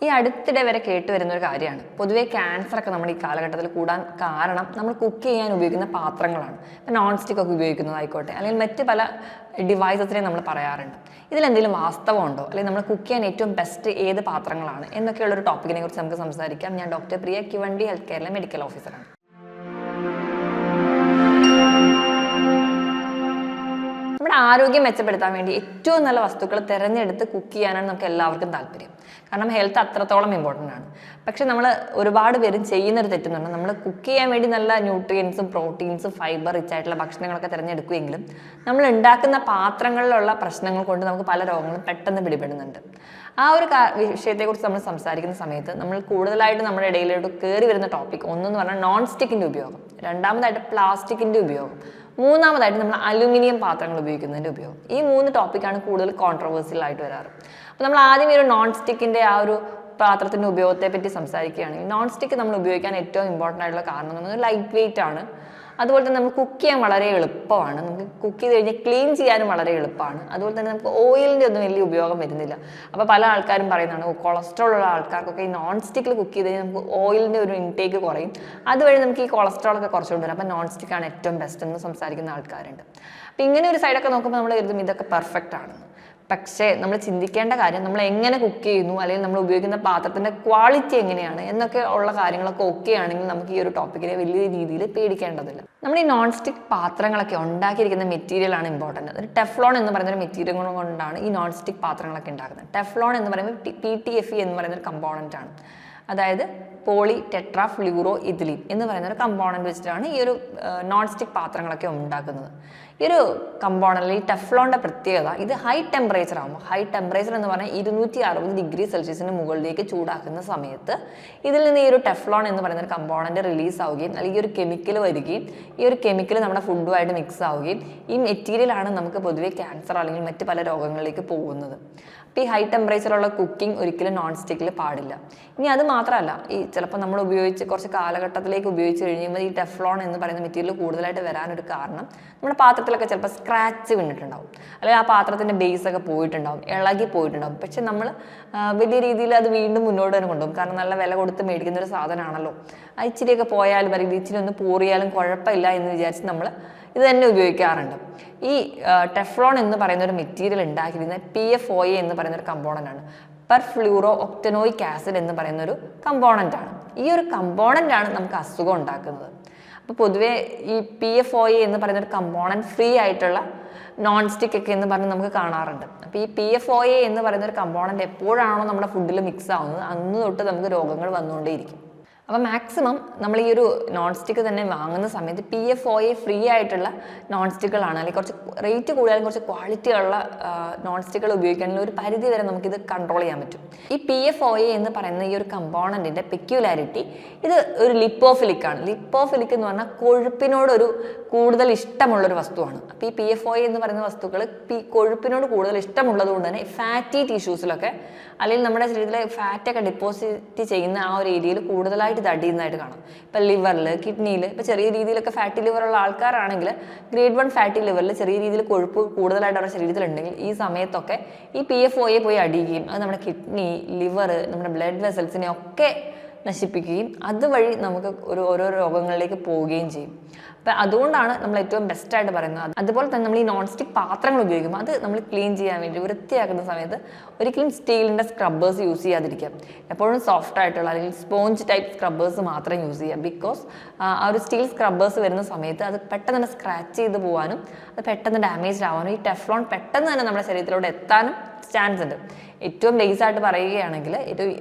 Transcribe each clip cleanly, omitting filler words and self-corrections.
ഈ അടുത്തിടെ വരെ കേട്ടുവരുന്ന ഒരു കാര്യമാണ്. പൊതുവേ ക്യാൻസറൊക്കെ നമ്മുടെ ഈ കാലഘട്ടത്തിൽ കൂടാൻ കാരണം നമ്മൾ കുക്ക് ചെയ്യാൻ ഉപയോഗിക്കുന്ന പാത്രങ്ങളാണ്. ഇപ്പം നോൺ സ്റ്റിക്ക് ഒക്കെ ഉപയോഗിക്കുന്നതായിക്കോട്ടെ, അല്ലെങ്കിൽ മറ്റ് പല ഡിവൈസസിനെ നമ്മൾ പറയാറുണ്ട്. ഇതിലെന്തെങ്കിലും വാസ്തവമുണ്ടോ, അല്ലെങ്കിൽ നമ്മൾ കുക്ക് ചെയ്യാൻ ഏറ്റവും ബെസ്റ്റ് ഏത് പാത്രങ്ങളാണ് എന്നൊക്കെയുള്ള ഒരു ടോപ്പിക്കിനെ കുറിച്ച് നമുക്ക് സംസാരിക്കാം. ഞാൻ ഡോക്ടർ പ്രിയ, കിവണ്ടി ഹെൽത്ത് കെയറിലെ മെഡിക്കൽ ഓഫീസറാണ്. നമ്മുടെ ആരോഗ്യം മെച്ചപ്പെടുത്താൻ വേണ്ടി ഏറ്റവും നല്ല വസ്തുക്കൾ തിരഞ്ഞെടുത്ത് കുക്ക് ചെയ്യാനാണ് നമുക്ക് എല്ലാവർക്കും താല്പര്യം. കാരണം ഹെൽത്ത് അത്രത്തോളം ഇമ്പോർട്ടൻ്റ് ആണ്. പക്ഷെ നമ്മൾ ഒരുപാട് പേരും ചെയ്യുന്നൊരു തെറ്റുന്നുണ്ട്. നമ്മൾ കുക്ക് ചെയ്യാൻ വേണ്ടി നല്ല ന്യൂട്രിയൻസും പ്രോട്ടീൻസും ഫൈബർ റിച്ച് ആയിട്ടുള്ള ഭക്ഷണങ്ങളൊക്കെ തിരഞ്ഞെടുക്കുമെങ്കിലും നമ്മൾ ഉണ്ടാക്കുന്ന പാത്രങ്ങളിലുള്ള പ്രശ്നങ്ങൾ കൊണ്ട് നമുക്ക് പല രോഗങ്ങളും പെട്ടെന്ന് പിടിപെടുന്നുണ്ട്. ആ ഒരു വിഷയത്തെക്കുറിച്ച് നമ്മൾ സംസാരിക്കുന്ന സമയത്ത് നമ്മൾ കൂടുതലായിട്ട് നമ്മുടെ ഇടയിലോട്ട് കയറി വരുന്ന ടോപ്പിക് ഒന്നെന്ന് പറഞ്ഞാൽ നോൺ സ്റ്റിക്കിൻ്റെ ഉപയോഗം, രണ്ടാമതായിട്ട് പ്ലാസ്റ്റിക്കിൻ്റെ ഉപയോഗം, മൂന്നാമതായിട്ട് നമ്മൾ അലുമിനിയം പാത്രങ്ങൾ ഉപയോഗിക്കുന്നതിൻ്റെ ഉപയോഗം. ഈ 3 ടോപ്പിക്കാണ് കൂടുതൽ കോൺട്രവേഴ്സ്യൽ ആയിട്ട് വരാറ്. അപ്പോൾ നമ്മൾ ആദ്യം ഒരു നോൺ സ്റ്റിക്കിൻ്റെ ആ ഒരു പാത്രത്തിൻ്റെ ഉപയോഗത്തെ പറ്റി സംസാരിക്കുകയാണെങ്കിൽ, നോൺ സ്റ്റിക്ക് നമ്മൾ ഉപയോഗിക്കാൻ ഏറ്റവും ഇമ്പോർട്ടൻ്റ് ആയിട്ടുള്ള കാരണം എന്ന് പറയുന്നത് ലൈറ്റ് വെയിറ്റ് ആണ്. അതുപോലെ തന്നെ നമുക്ക് കുക്ക് ചെയ്യാൻ വളരെ എളുപ്പമാണ്. നമുക്ക് കുക്ക് ചെയ്ത് കഴിഞ്ഞാൽ ക്ലീൻ ചെയ്യാനും വളരെ എളുപ്പമാണ്. അതുപോലെ തന്നെ നമുക്ക് ഓയിലിൻ്റെ ഒന്നും വലിയ ഉപയോഗം വരുന്നില്ല. അപ്പോൾ പല ആൾക്കാരും പറയുന്നതാണ് കൊളസ്ട്രോൾ ഉള്ള ആൾക്കാർക്കൊക്കെ ഈ നോൺ സ്റ്റിക്കിൽ കുക്ക് ചെയ്ത് കഴിഞ്ഞാൽ നമുക്ക് ഓയിലിൻ്റെ ഒരു ഇൻടേക്ക് കുറയും, അതുവഴി നമുക്ക് ഈ കൊളസ്ട്രോളൊക്കെ കുറച്ചുകൊണ്ട് വരും. അപ്പോൾ നോൺ സ്റ്റിക്കാണ് ഏറ്റവും ബെസ്റ്റ് എന്ന് സംസാരിക്കുന്ന ആൾക്കാരുണ്ട്. അപ്പോൾ ഇങ്ങനെ ഒരു സൈഡൊക്കെ നോക്കുമ്പോൾ നമ്മൾ കരുതും ഇതൊക്കെ പെർഫെക്റ്റ് ആണെന്ന്. പക്ഷേ നമ്മൾ ചിന്തിക്കേണ്ട കാര്യം നമ്മൾ എങ്ങനെ കുക്ക് ചെയ്യുന്നു, അല്ലെങ്കിൽ നമ്മൾ ഉപയോഗിക്കുന്ന പാത്രത്തിൻ്റെ ക്വാളിറ്റി എങ്ങനെയാണ് എന്നൊക്കെ ഉള്ള കാര്യങ്ങളൊക്കെ ഓക്കെ ആണെങ്കിൽ നമുക്ക് ഈ ഒരു ടോപ്പിക്കിനെ വലിയ രീതിയിൽ പേടിക്കേണ്ടതില്ല. നമ്മൾ ഈ നോൺ സ്റ്റിക്ക് പാത്രങ്ങളൊക്കെ ഉണ്ടാക്കിയിരിക്കുന്ന മെറ്റീരിയലാണ് ഇമ്പോർട്ടൻ്റ്. ഒരു ടെഫ്ലോൺ എന്ന് പറയുന്ന ഒരു മെറ്റീരിയൽ കൊണ്ടാണ് ഈ നോൺ സ്റ്റിക്ക് പാത്രങ്ങളൊക്കെ ഉണ്ടാക്കുന്നത്. ടെഫ്ലോൺ എന്ന് പറയുമ്പോൾ PTFE എന്ന് പറയുന്ന ഒരു കമ്പോണൻ്റ് ആണ്. അതായത് പോളി ടെട്രാ ഫ്ലൂറോ ഇഥിലീൻ എന്ന് പറയുന്ന ഒരു കമ്പോണൻറ്റ് വെച്ചിട്ടാണ് ഈ ഒരു നോൺ സ്റ്റിക്ക് പാത്രങ്ങളൊക്കെ ഉണ്ടാക്കുന്നത്. ഈ ഒരു കമ്പോണൻറ്റിൽ ഈ ടെഫ്ലോണിൻ്റെ പ്രത്യേകത, ഇത് ഹൈ ടെമ്പറേച്ചർ ആകുമ്പോൾ, ഹൈ ടെമ്പറേച്ചർ എന്ന് പറഞ്ഞാൽ 260 ഡിഗ്രി സെൽഷ്യസിന് മുകളിലേക്ക് ചൂടാക്കുന്ന സമയത്ത് ഇതിൽ നിന്ന് ഈ ഒരു ടെഫ്ലോൺ എന്ന് പറയുന്ന ഒരു കമ്പോണൻറ്റ് റിലീസ് ആവുകയും അല്ലെങ്കിൽ ഈ ഒരു കെമിക്കൽ വരികയും ഈ ഒരു കെമിക്കൽ നമ്മുടെ ഫുഡുമായിട്ട് മിക്സ് ആവുകയും ഈ മെറ്റീരിയലാണ് നമുക്ക് പൊതുവേ ക്യാൻസർ അല്ലെങ്കിൽ മറ്റ് പല രോഗങ്ങളിലേക്ക് പോകുന്നത്. അപ്പോൾ ഈ ഹൈ ടെമ്പറേച്ചറുള്ള കുക്കിംഗ് ഒരിക്കലും നോൺ സ്റ്റിക്കിൽ പാടില്ല. ഇനി അത് മാത്രമല്ല, ഈ ചിലപ്പോൾ നമ്മൾ കുറച്ച് കാലഘട്ടത്തിലേക്ക് ഉപയോഗിച്ച് കഴിയുമ്പോൾ ഈ ടെഫ്ലോൺ എന്ന് പറയുന്ന മെറ്റീരിയൽ കൂടുതലായിട്ട് വരാനൊരു കാരണം നമ്മുടെ പാത്രത്തിലൊക്കെ ചിലപ്പോൾ സ്ക്രാച്ച് വീണിട്ടുണ്ടാവും, അല്ലെങ്കിൽ ആ പാത്രത്തിൻ്റെ ബേസൊക്കെ പോയിട്ടുണ്ടാവും, ഇളകി പോയിട്ടുണ്ടാവും. പക്ഷെ നമ്മൾ വലിയ രീതിയിൽ അത് വീണ്ടും മുന്നോട്ട് തന്നെ കൊണ്ടുപോകും. കാരണം നല്ല വില കൊടുത്ത് മേടിക്കുന്ന ഒരു സാധനമാണല്ലോ. ഇച്ചിരിയൊക്കെ പോയാലും അല്ലെങ്കിൽ ഇച്ചിരി ഒന്ന് പൂറിയാലും കുഴപ്പമില്ല എന്ന് വിചാരിച്ച് നമ്മൾ ഇത് തന്നെ ഉപയോഗിക്കാറുണ്ട്. ഈ ടെഫ്ലോൺ എന്ന് പറയുന്ന ഒരു മെറ്റീരിയൽ ഉണ്ടാക്കിയിരുന്ന PFOA എന്ന് പറയുന്ന ഒരു കമ്പോണൻ്റ് ആണ്. പെർഫ്ലൂറോ ഒക്ടനോയിക് ആസിഡ് എന്ന് പറയുന്ന ഒരു കമ്പോണൻ്റ് ആണ്. ഈ ഒരു കമ്പോണൻ്റ് ആണ് നമുക്ക് അസുഖം ഉണ്ടാക്കുന്നത്. അപ്പോൾ പൊതുവേ ഈ PFOA എന്ന് പറയുന്ന ഒരു കമ്പോണൻറ്റ് ഫ്രീ ആയിട്ടുള്ള നോൺ സ്റ്റിക്ക് ഒക്കെ എന്ന് പറഞ്ഞ് നമുക്ക് കാണാറുണ്ട്. അപ്പോൾ ഈ PFOA എന്ന് പറയുന്ന ഒരു കമ്പോണൻറ്റ് എപ്പോഴാണോ നമ്മുടെ ഫുഡിൽ മിക്സ് ആവുന്നത് അന്ന് തൊട്ട് നമുക്ക് രോഗങ്ങൾ വന്നുകൊണ്ടേയിരിക്കും. അപ്പോൾ മാക്സിമം നമ്മൾ ഈ ഒരു നോൺ സ്റ്റിക്ക് തന്നെ വാങ്ങുന്ന സമയത്ത് PFOA ഫ്രീ ആയിട്ടുള്ള നോൺ സ്റ്റിക്കുകളാണ്, അല്ലെങ്കിൽ കുറച്ച് റേറ്റ് കൂടിയാലും കുറച്ച് ക്വാളിറ്റി ഉള്ള നോൺ സ്റ്റിക്കുകൾ ഉപയോഗിക്കുകയാണെങ്കിൽ ഒരു പരിധി വരെ നമുക്കിത് കൺട്രോൾ ചെയ്യാൻ പറ്റും. ഈ PFOA എന്ന് പറയുന്ന ഈ ഒരു കമ്പോണൻറ്റിൻ്റെ പെക്യുലാരിറ്റി, ഇത് ഒരു ലിപ്പോഫിലിക് ആണ്. ലിപ്പോഫിലിക് എന്ന് പറഞ്ഞാൽ കൊഴുപ്പിനോടൊരു കൂടുതൽ ഇഷ്ടമുള്ളൊരു വസ്തുവാണ്. അപ്പോൾ ഈ PFOA എന്ന് പറയുന്ന വസ്തുക്കൾ കൊഴുപ്പിനോട് കൂടുതൽ ഇഷ്ടമുള്ളത് കൊണ്ട് തന്നെ ഫാറ്റി ടിഷ്യൂസിലൊക്കെ അല്ലെങ്കിൽ നമ്മുടെ ശരീരത്തിലെ ഫാറ്റൊക്കെ ഡെപ്പോസിറ്റ് ചെയ്യുന്ന ആ ഒരു ഏരിയയിൽ കൂടുതലായിട്ട് ഇത് അടിയുന്നതായിട്ട് കാണാം. ഇപ്പം ലിവറിൽ, കിഡ്നിയിൽ, ഇപ്പോൾ ചെറിയ രീതിയിലൊക്കെ ഫാറ്റി ലിവറുള്ള ആൾക്കാരാണെങ്കിൽ ഗ്രേഡ് 1 ഫാറ്റി ലിവറിൽ ചെറിയ രീതിയിൽ കൊഴുപ്പ് കൂടുതലായിട്ട് അവരുടെ ശരീരത്തിലുണ്ടെങ്കിൽ ഈ സമയത്തൊക്കെ ഈ PFOA പോയി അടിയുകയും അത് നമ്മുടെ കിഡ്നി, ലിവർ, നമ്മുടെ ബ്ലഡ് വെസൽസിനെ ഒക്കെ നശിപ്പിക്കുകയും അതുവഴി നമുക്ക് ഓരോ രോഗങ്ങളിലേക്ക് പോവുകയും ചെയ്യും. അപ്പം അതുകൊണ്ടാണ് നമ്മൾ ഏറ്റവും ബെസ്റ്റായിട്ട് പറയുന്നത്. അതുപോലെ തന്നെ നമ്മൾ ഈ നോൺ സ്റ്റിക്ക് പാത്രങ്ങൾ ഉപയോഗിക്കുമ്പോൾ അത് നമ്മൾ ക്ലീൻ ചെയ്യാൻ വേണ്ടി വൃത്തിയാക്കുന്ന സമയത്ത് ഒരിക്കലും സ്റ്റീലിൻ്റെ സ്ക്രബ്ബേഴ്സ് യൂസ് ചെയ്യാതിരിക്കുക. എപ്പോഴും സോഫ്റ്റ് ആയിട്ടുള്ള അല്ലെങ്കിൽ സ്പോഞ്ച് ടൈപ്പ് സ്ക്രബ്ബേഴ്സ് മാത്രം യൂസ് ചെയ്യുക. ബിക്കോസ് ആ ഒരു സ്റ്റീൽ സ്ക്രബ്ബേഴ്സ് വരുന്ന സമയത്ത് അത് പെട്ടെന്ന് തന്നെ സ്ക്രാച്ച് ചെയ്ത് പോകാനും അത് പെട്ടെന്ന് ഡാമേജ് ആവാനും ഈ ടെഫ്ലോൺ പെട്ടെന്ന് തന്നെ നമ്മുടെ ശരീരത്തിലൂടെ എത്താനും ചാൻസ് ഉണ്ട്. ഏറ്റവും ബേസായിട്ട് പറയുകയാണെങ്കിൽ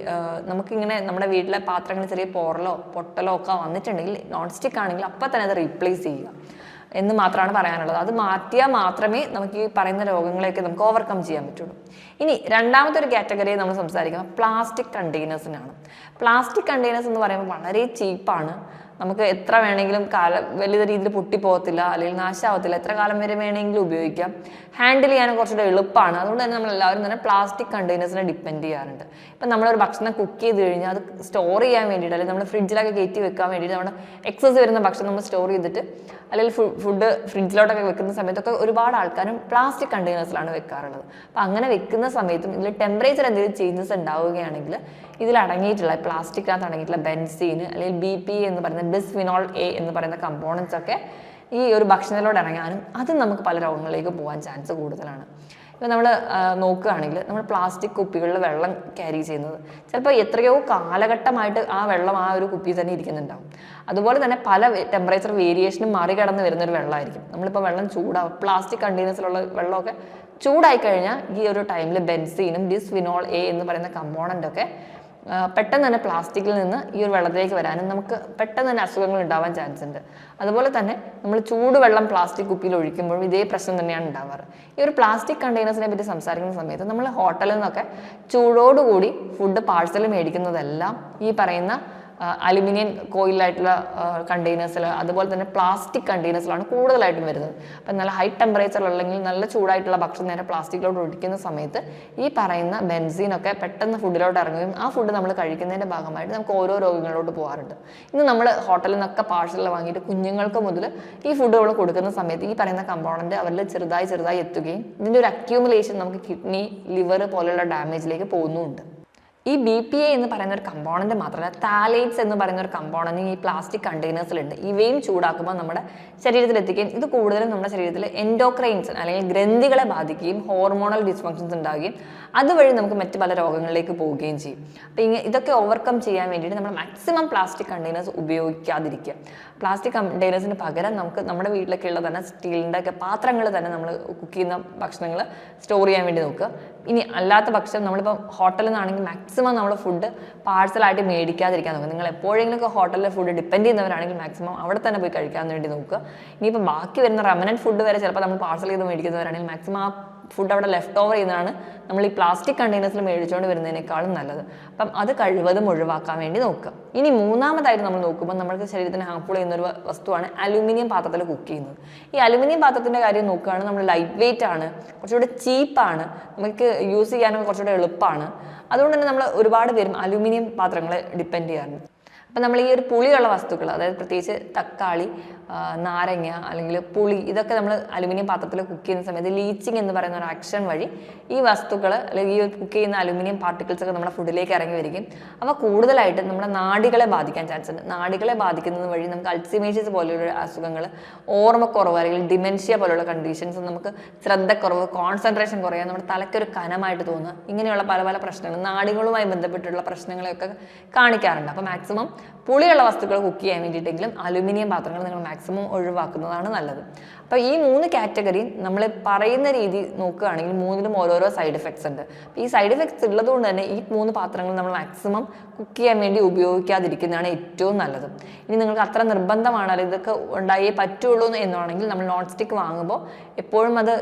നമുക്കിങ്ങനെ നമ്മുടെ വീട്ടിലെ പാത്രങ്ങളിൽ ചെറിയ പൊട്ടലോ ഒക്കെ വന്നിട്ടുണ്ടെങ്കിൽ നോൺ സ്റ്റിക്ക് ആണെങ്കിൽ അപ്പം തന്നെ അത് റീപ്ലേസ് ചെയ്യുക എന്ന് മാത്രമാണ് പറയാനുള്ളത്. അത് മാറ്റിയാൽ മാത്രമേ നമുക്ക് ഈ പറയുന്ന രോഗങ്ങളെയൊക്കെ നമുക്ക് ഓവർകം ചെയ്യാൻ പറ്റുള്ളൂ. ഇനി രണ്ടാമത്തെ ഒരു കാറ്റഗറിയെ നമ്മൾ സംസാരിക്കുന്നത് പ്ലാസ്റ്റിക് കണ്ടെയ്നേഴ്സിനാണ്. പ്ലാസ്റ്റിക് കണ്ടെയ്നേഴ്സ് എന്ന് പറയുമ്പോൾ വളരെ ചീപ്പാണ്, നമുക്ക് എത്ര വേണമെങ്കിലും വലിയ രീതിയിൽ പൊട്ടിപ്പോകത്തില്ല, അല്ലെങ്കിൽ നാശമാവത്തില്ല, എത്ര കാലം വരെ വേണമെങ്കിലും ഉപയോഗിക്കാം. ഹാൻഡിൽ ചെയ്യാനും കുറച്ചുകൂടെ എളുപ്പമാണ്. അതുകൊണ്ട് തന്നെ നമ്മൾ എല്ലാവരും തന്നെ പ്ലാസ്റ്റിക് കണ്ടെയ്നേഴ്സിനെ ഡിപ്പെൻഡ് ചെയ്യാറുണ്ട്. ഇപ്പം നമ്മളൊരു ഭക്ഷണം കുക്ക് ചെയ്ത് കഴിഞ്ഞാൽ അത് സ്റ്റോർ ചെയ്യാൻ വേണ്ടിയിട്ട്, അല്ലെങ്കിൽ നമ്മൾ ഫ്രിഡ്ജിലൊക്കെ കയറ്റി വെക്കാൻ വേണ്ടിയിട്ട് നമ്മുടെ എക്സസ് വരുന്ന ഭക്ഷണം നമ്മൾ സ്റ്റോർ ചെയ്തിട്ട് അല്ലെങ്കിൽ ഫുഡ് ഫ്രിഡ്ജിലോട്ടൊക്കെ വെക്കുന്ന സമയത്തൊക്കെ ഒരുപാട് ആൾക്കാരും പ്ലാസ്റ്റിക് കണ്ടെയ്നേഴ്സിലാണ് വെക്കാറുള്ളത്. അപ്പം അങ്ങനെ വെക്കുന്ന സമയത്തും ഇതിൽ ടെമ്പറേച്ചർ എന്തെങ്കിലും ചേഞ്ചസ് ഉണ്ടാവുകയാണെങ്കിൽ ഇതിൽ അടങ്ങിയിട്ടുള്ള പ്ലാസ്റ്റിക്കിനകത്ത് അടങ്ങിയിട്ടുള്ള ബെൻസീൻ അല്ലെങ്കിൽ BPA എന്ന് പറയുന്ന ബിസ്ഫിനോൾ A എന്ന് പറയുന്ന കമ്പോണൻസ് ഒക്കെ ഈ ഒരു ഭക്ഷണത്തിലോട്ട് ഇറങ്ങാനും അത് നമുക്ക് പല രോഗങ്ങളിലേക്ക് പോകാൻ ചാൻസ് കൂടുതലാണ്. ഇപ്പം നമ്മൾ നോക്കുകയാണെങ്കിൽ നമ്മൾ പ്ലാസ്റ്റിക് കുപ്പികളിൽ വെള്ളം ക്യാരി ചെയ്യുന്നത് ചിലപ്പോൾ എത്രയോ കാലഘട്ടമായിട്ട് ആ വെള്ളം ആ ഒരു കുപ്പിയിൽ തന്നെ ഇരിക്കുന്നുണ്ടാവും. അതുപോലെ തന്നെ പല ടെമ്പറേച്ചർ വേരിയേഷനും മറികടന്ന് വരുന്നൊരു വെള്ളമായിരിക്കും. നമ്മളിപ്പോൾ വെള്ളം ചൂടാവും, പ്ലാസ്റ്റിക് കണ്ടെയ്നേഴ്സിലുള്ള വെള്ളമൊക്കെ ചൂടായി കഴിഞ്ഞാൽ ഈ ഒരു ടൈമിൽ ബെൻസീനും ബിസ്ഫിനോൾ A എന്ന് പറയുന്ന കമ്പോണൻ്റൊക്കെ പെട്ടെന്ന് തന്നെ പ്ലാസ്റ്റിക്കിൽ നിന്ന് ഈ ഒരു വെള്ളത്തിലേക്ക് വരാനും നമുക്ക് പെട്ടെന്ന് തന്നെ അസുഖങ്ങൾ ഉണ്ടാവാൻ ചാൻസ് ഉണ്ട്. അതുപോലെ തന്നെ നമ്മൾ ചൂടുവെള്ളം പ്ലാസ്റ്റിക് കുപ്പിയിൽ ഒഴിക്കുമ്പോഴും ഇതേ പ്രശ്നം തന്നെയാണ് ഉണ്ടാവാറ്. ഈ ഒരു പ്ലാസ്റ്റിക് കണ്ടെയ്നേഴ്സിനെ പറ്റി സംസാരിക്കുന്ന സമയത്ത് നമ്മൾ ഹോട്ടലിൽ നിന്നൊക്കെ ചൂടോടുകൂടി ഫുഡ് പാഴ്സൽ മേടിക്കുന്നതെല്ലാം ഈ പറയുന്ന അലുമിനിയം കോയിലായിട്ടുള്ള കണ്ടെയ്നേഴ്സിൽ, അതുപോലെ തന്നെ പ്ലാസ്റ്റിക് കണ്ടെയ്നേഴ്സിലാണ് കൂടുതലായിട്ടും വരുന്നത്. അപ്പം നല്ല ഹൈ ടെമ്പറേച്ചർ അല്ലെങ്കിൽ നല്ല ചൂടായിട്ടുള്ള ഭക്ഷണം നേരെ പ്ലാസ്റ്റിക്കിലോട്ട് ഒഴിക്കുന്ന സമയത്ത് ഈ പറയുന്ന ബെൻസീനൊക്കെ പെട്ടെന്ന് ഫുഡിലോട്ട് ഇറങ്ങുകയും ആ ഫുഡ് നമ്മൾ കഴിക്കുന്നതിൻ്റെ ഭാഗമായിട്ട് നമുക്ക് ഓരോ രോഗങ്ങളിലോട്ട് പോകാറുണ്ട്. ഇന്ന് നമ്മൾ ഹോട്ടലിൽ നിന്നൊക്കെ പാഴ്സൽ വാങ്ങിയിട്ട് കുഞ്ഞുങ്ങൾക്ക് മുതൽ ഈ ഫുഡുകൾ കൊടുക്കുന്ന സമയത്ത് ഈ പറയുന്ന കമ്പോണൻ്റ് അവരിൽ ചെറുതായി എത്തുകയും ഇതിൻ്റെ ഒരു അക്യൂമുലേഷൻ നമുക്ക് കിഡ്നി, ലിവർ പോലെയുള്ള ഡാമേജിലേക്ക് പോകുന്നുമുണ്ട്. ഈ BPA എന്ന് പറയുന്ന ഒരു കമ്പോണന്റ് മാത്രമല്ല, താലേറ്റ്സ് എന്ന് പറയുന്ന ഒരു കമ്പോണന്റ് ഈ പ്ലാസ്റ്റിക് കണ്ടെയ്നേഴ്സിലുണ്ട്. ഇവയും ചൂടാക്കുമ്പോൾ നമ്മുടെ ശരീരത്തിൽ എത്തിക്കുകയും ഇത് കൂടുതലും നമ്മുടെ ശരീരത്തിൽ എൻഡോക്രൈൻസ് അല്ലെങ്കിൽ ഗ്രന്ഥികളെ ബാധിക്കുകയും ഹോർമോണൽ ഡിസ്ഫങ്ഷൻസ് ഉണ്ടാവുകയും അതുവഴി നമുക്ക് മറ്റ് പല രോഗങ്ങളിലേക്ക് പോവുകയും ചെയ്യും. അപ്പം ഇതൊക്കെ ഓവർകം ചെയ്യാൻ വേണ്ടിയിട്ട് നമ്മൾ മാക്സിമം പ്ലാസ്റ്റിക് കണ്ടെയ്നേഴ്സ് ഉപയോഗിക്കാതിരിക്കുക. പ്ലാസ്റ്റിക് കണ്ടെയ്നേഴ്സിന് പകരം നമുക്ക് നമ്മുടെ വീട്ടിലൊക്കെ ഉള്ള തന്നെ സ്റ്റീലിൻ്റെ ഒക്കെ പാത്രങ്ങൾ തന്നെ നമ്മൾ കുക്ക് ചെയ്യുന്ന ഭക്ഷണങ്ങൾ സ്റ്റോർ ചെയ്യാൻ വേണ്ടി നോക്കുക. ഇനി അല്ലാത്ത പക്ഷം നമ്മളിപ്പോൾ ഹോട്ടലിൽ നിന്നാണെങ്കിൽ മാക്സിമം നമ്മൾ ഫുഡ് പാഴ്സലായിട്ട് മേടിക്കാതിരിക്കാൻ നോക്കുക. നിങ്ങൾ എപ്പോഴെങ്കിലുമൊക്കെ ഹോട്ടലിലെ ഫുഡ് ഡിപ്പെൻഡ് ചെയ്യുന്നവരാണെങ്കിൽ മാക്സിമം അവിടെ തന്നെ പോയി കഴിക്കാൻ വേണ്ടി നോക്കുക. ഇനിയിപ്പോൾ ബാക്കി വരുന്ന റെമനന്റ് ഫുഡ് വരെ ചിലപ്പോൾ നമ്മൾ പാഴ്സൽ ചെയ്ത് മേടിക്കുന്നവരാണെങ്കിൽ മാക്സിമം ആ ഫുഡ് അവിടെ ലെഫ്റ്റ് ഓവർ ചെയ്യുന്നതാണ് നമ്മൾ ഈ പ്ലാസ്റ്റിക് കണ്ടെയ്നേഴ്സിൽ മേടിച്ചുകൊണ്ട് വരുന്നതിനേക്കാളും നല്ലത്. അപ്പം അത് കഴിവതും ഒഴിവാക്കാൻ വേണ്ടി നോക്കുക. ഇനി മൂന്നാമതായിട്ട് നമ്മൾ നോക്കുമ്പോൾ നമ്മുടെ ശരീരത്തിന് ഹാർംഫുൾ ചെയ്യുന്ന ഒരു വസ്തുവാണ് അലുമിനിയം പാത്രത്തിൽ കുക്ക് ചെയ്യുന്നത്. ഈ അലുമിനിയം പാത്രത്തിൻ്റെ കാര്യം നോക്കുകയാണെങ്കിൽ നമ്മൾ ലൈറ്റ് വെയിറ്റ് ആണ്, കുറച്ചുകൂടെ ചീപ്പാണ്, നമുക്ക് യൂസ് ചെയ്യാനൊക്കെ കുറച്ചുകൂടെ എളുപ്പമാണ്. അതുകൊണ്ട് തന്നെ നമ്മൾ ഒരുപാട് പേരും അലുമിനിയം പാത്രങ്ങളെ ഡിപ്പെൻഡ് ചെയ്യാറുണ്ട്. അപ്പം നമ്മൾ ഈ ഒരു പുളിയുള്ള വസ്തുക്കൾ, അതായത് പ്രത്യേകിച്ച് തക്കാളി, നാരങ്ങ അല്ലെങ്കിൽ പുളി, ഇതൊക്കെ നമ്മൾ അലുമിനിയം പാത്രത്തിൽ കുക്ക് ചെയ്യുന്ന സമയത്ത് ലീച്ചിങ് എന്ന് പറയുന്ന ഒരു ആക്ഷൻ വഴി ഈ വസ്തുക്കൾ അല്ലെങ്കിൽ ഈ കുക്ക് ചെയ്യുന്ന അലുമിനിയം പാർട്ടിക്കിൾസ് ഒക്കെ നമ്മുടെ ഫുഡിലേക്ക് ഇറങ്ങി വരികയും അവ കൂടുതലായിട്ട് നമ്മുടെ നാഡികളെ ബാധിക്കാൻ ചാൻസ് ഉണ്ട്. നാഡികളെ ബാധിക്കുന്നത് വഴി നമുക്ക് അൾസിമേഴ്സ് പോലെയുള്ള അസുഖങ്ങൾ, ഓർമ്മക്കുറവ് അല്ലെങ്കിൽ ഡിമെൻഷ്യ പോലുള്ള കണ്ടീഷൻസ്, നമുക്ക് ശ്രദ്ധക്കുറവ്, കോൺസെൻട്രേഷൻ കുറയാൻ, നമ്മുടെ തലയ്ക്കൊരു കനമായിട്ട് തോന്നുക, ഇങ്ങനെയുള്ള പല പല പ്രശ്നങ്ങൾ, നാഡികളുമായി ബന്ധപ്പെട്ടുള്ള പ്രശ്നങ്ങളെയൊക്കെ കാണിക്കാറുണ്ട്. അപ്പോൾ മാക്സിമം പുളിയുള്ള വസ്തുക്കൾ കുക്ക് ചെയ്യാൻ വേണ്ടിയിട്ടെങ്കിലും അലുമിനിയം പാത്രങ്ങൾ നിങ്ങൾ മാക്സിമം ഒഴിവാക്കുന്നതാണ് നല്ലത്. അപ്പോൾ ഈ 3 കാറ്റഗറിയും നമ്മൾ പറയുന്ന രീതി നോക്കുകയാണെങ്കിൽ മൂന്നിലും ഓരോരോ സൈഡ് എഫക്ട്സ് ഉണ്ട്. ഈ സൈഡ് എഫക്ട്സ് ഉള്ളതുകൊണ്ട് തന്നെ ഈ 3 പാത്രങ്ങൾ നമ്മൾ മാക്സിമം കുക്ക് ചെയ്യാൻ വേണ്ടി ഉപയോഗിക്കാതിരിക്കുന്നതാണ് ഏറ്റവും നല്ലത്. ഇനി നിങ്ങൾക്ക് അത്ര നിർബന്ധമാണ്, അല്ലെങ്കിൽ ഇതൊക്കെ ഉണ്ടായേ പറ്റുള്ളൂ എന്നാണെങ്കിൽ നമ്മൾ നോൺ സ്റ്റിക്ക് വാങ്ങുമ്പോൾ എപ്പോഴും അത്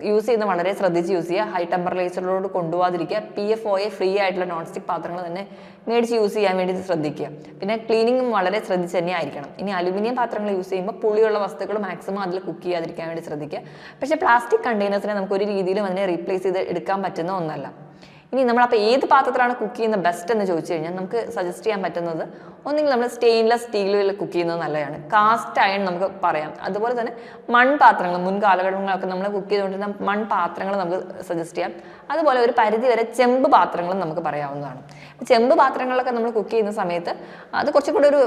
യൂസ് ചെയ്യുന്നത് വളരെ ശ്രദ്ധിച്ച് യൂസ് ചെയ്യുക. ഹൈ ടെമ്പറേച്ചറിലോട്ട് കൊണ്ടുപോകാതിരിക്കുക. PFOA ഫ്രീ ആയിട്ടുള്ള നോൺ സ്റ്റിക്ക് പാത്രങ്ങൾ തന്നെ മേടിച്ച് യൂസ് ചെയ്യാൻ വേണ്ടി ശ്രദ്ധിക്കുക. പിന്നെ ക്ലീനിങ്ങും വളരെ ശ്രദ്ധിച്ച് തന്നെ ആയിരിക്കണം. ഇനി അലുമിനിയം പാത്രങ്ങൾ യൂസ് ചെയ്യുമ്പോൾ പുളിയുള്ള വസ്തുക്കൾ മാക്സിമം അതിൽ കുക്ക് ചെയ്യാതിരിക്കാൻ വേണ്ടി ശ്രദ്ധിക്കുക. പക്ഷേ പ്ലാസ്റ്റിക് കണ്ടെയ്നേഴ്സിനെ നമുക്ക് ഒരു രീതിയിലും അതിനെ റീപ്ലേസ് ചെയ്ത് എടുക്കാൻ പറ്റുന്ന ഒന്നല്ല. ഇനി നമ്മളപ്പോൾ ഏത് പാത്രത്തിലാണ് കുക്ക് ചെയ്യുന്നത് ബെസ്റ്റ് എന്ന് ചോദിച്ചു കഴിഞ്ഞാൽ നമുക്ക് സജസ്റ്റ് ചെയ്യാൻ പറ്റുന്നത് ഒന്നെങ്കിൽ നമ്മൾ സ്റ്റെയിൻലെസ് സ്റ്റീലിൽ കുക്ക് ചെയ്യുന്നത് നല്ലതാണ്. കാസ്റ്റ് അയൺ നമുക്ക് പറയാം. അതുപോലെ തന്നെ മൺപാത്രങ്ങൾ, മുൻ കാലഘട്ടങ്ങളിലൊക്കെ നമ്മൾ കുക്ക് ചെയ്തുകൊണ്ടിരുന്ന മൺപാത്രങ്ങൾ നമുക്ക് സജസ്റ്റ് ചെയ്യാം. അതുപോലെ ഒരു പരിധി വരെ ചെമ്പ് പാത്രങ്ങളും നമുക്ക് പറയാവുന്നതാണ്. ചെമ്പ് പാത്രങ്ങളിലൊക്കെ നമ്മൾ കുക്ക് ചെയ്യുന്ന സമയത്ത് അത് കുറച്ചും കൂടി ഒരു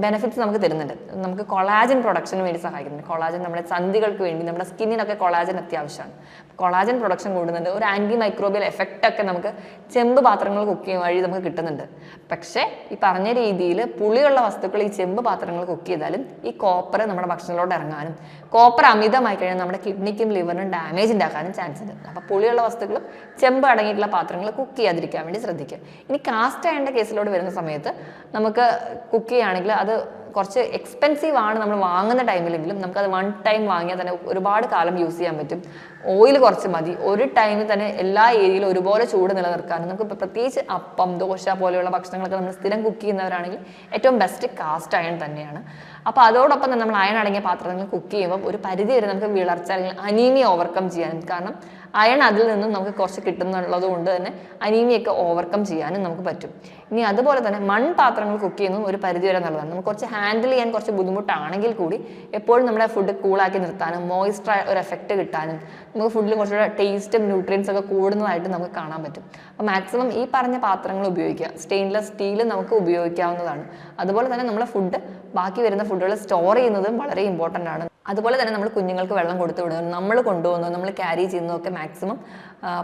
ബെനിഫിറ്റ്സ് നമുക്ക് തരുന്നുണ്ട്. നമുക്ക് കൊളാജൻ പ്രൊഡക്ഷന് വേണ്ടി സഹായിക്കുന്നുണ്ട്. കൊളാജൻ നമ്മുടെ സന്ധികൾക്ക് വേണ്ടി, നമ്മുടെ സ്കിന്നിനൊക്കെ കൊളാജൻ അത്യാവശ്യമാണ്. കൊളാജൻ പ്രൊഡക്ഷൻ കൂടുന്നുണ്ട്. ഒരു ആൻറ്റി മൈക്രോബിയൽ എഫക്റ്റ് ഒക്കെ നമുക്ക് ചെമ്പ് പാത്രങ്ങൾ കുക്ക് ചെയ്യുന്ന വഴി നമുക്ക് കിട്ടുന്നുണ്ട്. പക്ഷേ ഈ പറഞ്ഞ രീതിയിൽ പുളിയുള്ള വസ്തുക്കൾ ഈ ചെമ്പ് പാത്രങ്ങൾ കുക്ക് ചെയ്താലും ഈ കോപ്പർ നമ്മുടെ ഭക്ഷണത്തിലോട്ട് ഇറങ്ങാനും, കോപ്പർ അമിതമായി കഴിഞ്ഞാൽ നമ്മുടെ കിഡ്നിക്കും ലിവറിനും ഡാമേജ് ഉണ്ടാക്കാനും ചാൻസ് ഉണ്ട്. അപ്പോൾ പുളിയുള്ള വസ്തുക്കളും ചെമ്പ് അടങ്ങിയിട്ടുള്ള പാത്രങ്ങൾ കുക്ക് ചെയ്യാതിരിക്കാൻ വേണ്ടി ശ്രദ്ധിക്കുക. ഇനി കാസ്റ്റ് അയണിൻ്റെ കേസിലോട്ട് വരുന്ന സമയത്ത് നമുക്ക് കുക്ക് ചെയ്യുകയാണെങ്കിൽ അത് കുറച്ച് എക്സ്പെൻസീവ് ആണ് നമ്മൾ വാങ്ങുന്ന ടൈമിലെങ്കിലും നമുക്കത് വൺ ടൈം വാങ്ങിയാൽ തന്നെ ഒരുപാട് കാലം യൂസ് ചെയ്യാൻ പറ്റും. ഓയിൽ കുറച്ച് മതി, ഒരു ടൈമിൽ തന്നെ എല്ലാ ഏരിയയിലും ഒരുപോലെ ചൂട് നിലനിർത്താനും നമുക്ക് പ്രത്യേകിച്ച് അപ്പം, ദോശ പോലെയുള്ള ഭക്ഷണങ്ങളൊക്കെ നമ്മൾ സ്ഥിരം കുക്ക് ചെയ്യുന്നവരാണെങ്കിൽ ഏറ്റവും ബെസ്റ്റ് കാസ്റ്റ് അയൺ തന്നെയാണ്. അപ്പോൾ അതോടൊപ്പം തന്നെ നമ്മൾ അയൺ അടങ്ങിയ പാത്രങ്ങൾ കുക്ക് ചെയ്യുമ്പോൾ ഒരു പരിധി വരെ നമുക്ക് വിളർച്ച അല്ലെങ്കിൽ അനീമിയ ഓവർകം ചെയ്യാനും, കാരണം അയൺ അതിൽ നിന്നും നമുക്ക് കുറച്ച് കിട്ടുന്നുള്ളത് കൊണ്ട് തന്നെ അനീമിയൊക്കെ ഓവർകം ചെയ്യാനും നമുക്ക് പറ്റും. ഇനി അതുപോലെ തന്നെ മൺപാത്രങ്ങൾ കുക്ക് ചെയ്യുന്നതും ഒരു പരിധി വരെ നല്ലതാണ്. നമുക്ക് കുറച്ച് ഹാൻഡിൽ ചെയ്യാൻ കുറച്ച് ബുദ്ധിമുട്ടാണെങ്കിൽ കൂടി എപ്പോഴും നമ്മുടെ ഫുഡ് കൂളാക്കി നിർത്താനും മോയ്സ്ചർ ഒരു എഫക്റ്റ് കിട്ടാനും നമുക്ക് ഫുഡിൽ കുറച്ചുകൂടെ ടേസ്റ്റും ന്യൂട്രിയൻസ് ഒക്കെ കൂടുന്നതായിട്ട് നമുക്ക് കാണാൻ പറ്റും. അപ്പോൾ മാക്സിമം ഈ പറഞ്ഞ പാത്രങ്ങൾ ഉപയോഗിക്കുക. സ്റ്റെയിൻലെസ് സ്റ്റീൽ നമുക്ക് ഉപയോഗിക്കാവുന്നതാണ്. അതുപോലെ തന്നെ നമ്മുടെ ഫുഡ് ബാക്കി വരുന്ന ഫുഡുകൾ സ്റ്റോർ ചെയ്യുന്നതും വളരെ ഇമ്പോർട്ടൻ്റ് ആണ്. അതുപോലെ തന്നെ നമ്മൾ കുഞ്ഞുങ്ങൾക്ക് വെള്ളം കൊടുത്തു വിടുന്നത്, നമ്മൾ കൊണ്ടുപോകുന്നത്, നമ്മൾ ക്യാരി ചെയ്യുന്നതൊക്കെ മാക്സിമം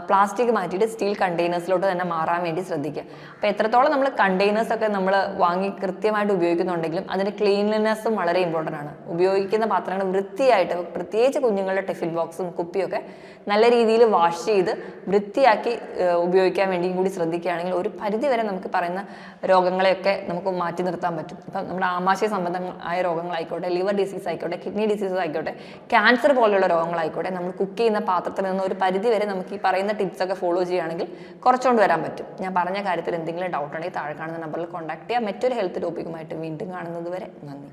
പ്ലാസ്റ്റിക് മാറ്റിയിട്ട് സ്റ്റീൽ കണ്ടെയ്നേഴ്സിലോട്ട് തന്നെ മാറാൻ വേണ്ടി ശ്രദ്ധിക്കുക. അപ്പോൾ എത്രത്തോളം നമ്മൾ കണ്ടെയ്നേഴ്സൊക്കെ നമ്മൾ വാങ്ങി കൃത്യമായിട്ട് ഉപയോഗിക്കുന്നുണ്ടെങ്കിലും അതിൻ്റെ ക്ലീൻലിനെസ്സും വളരെ ഇമ്പോർട്ടൻ്റ് ആണ്. ഉപയോഗിക്കുന്ന പാത്രങ്ങൾ വൃത്തിയായിട്ട്, പ്രത്യേകിച്ച് കുഞ്ഞുങ്ങളുടെ ടിഫിൻ ബോക്സും കുപ്പിയൊക്കെ നല്ല രീതിയിൽ വാഷ് ചെയ്ത് വൃത്തിയാക്കി ഉപയോഗിക്കാൻ വേണ്ടിയും കൂടി ശ്രദ്ധിക്കുകയാണെങ്കിൽ ഒരു പരിധി വരെ നമുക്ക് പറയുന്ന രോഗങ്ങളെയൊക്കെ നമുക്ക് മാറ്റി നിർത്താൻ പറ്റും. ഇപ്പം നമ്മുടെ ആമാശയ സംബന്ധമായ രോഗങ്ങളായിക്കോട്ടെ, ലിവർ ഡിസീസ് ആയിക്കോട്ടെ, കിഡ്നി ഡിസീസ് ആയിക്കോട്ടെ, ക്യാൻസർ പോലെയുള്ള രോഗങ്ങളായിക്കോട്ടെ, നമ്മൾ കുക്ക് ചെയ്യുന്ന പാത്രത്തിൽ നിന്ന് ഒരു പരിധി വരെ നമുക്ക് ഈ പറയുന്ന ടിപ്സൊക്കെ ഫോളോ ചെയ്യുകയാണെങ്കിൽ കുറച്ചുകൊണ്ട് വരാൻ പറ്റും. ഞാൻ പറഞ്ഞ കാര്യത്തിൽ എന്തെങ്കിലും ഡൗട്ട് ഉണ്ടെങ്കിൽ താഴെ കാണുന്ന നമ്പറിൽ കോൺടാക്ട് ചെയ്യാം. മറ്റൊരു ഹെൽത്ത് ടോപ്പിക്കുമായിട്ട് വീണ്ടും കാണുന്നത് വരെ നന്ദി.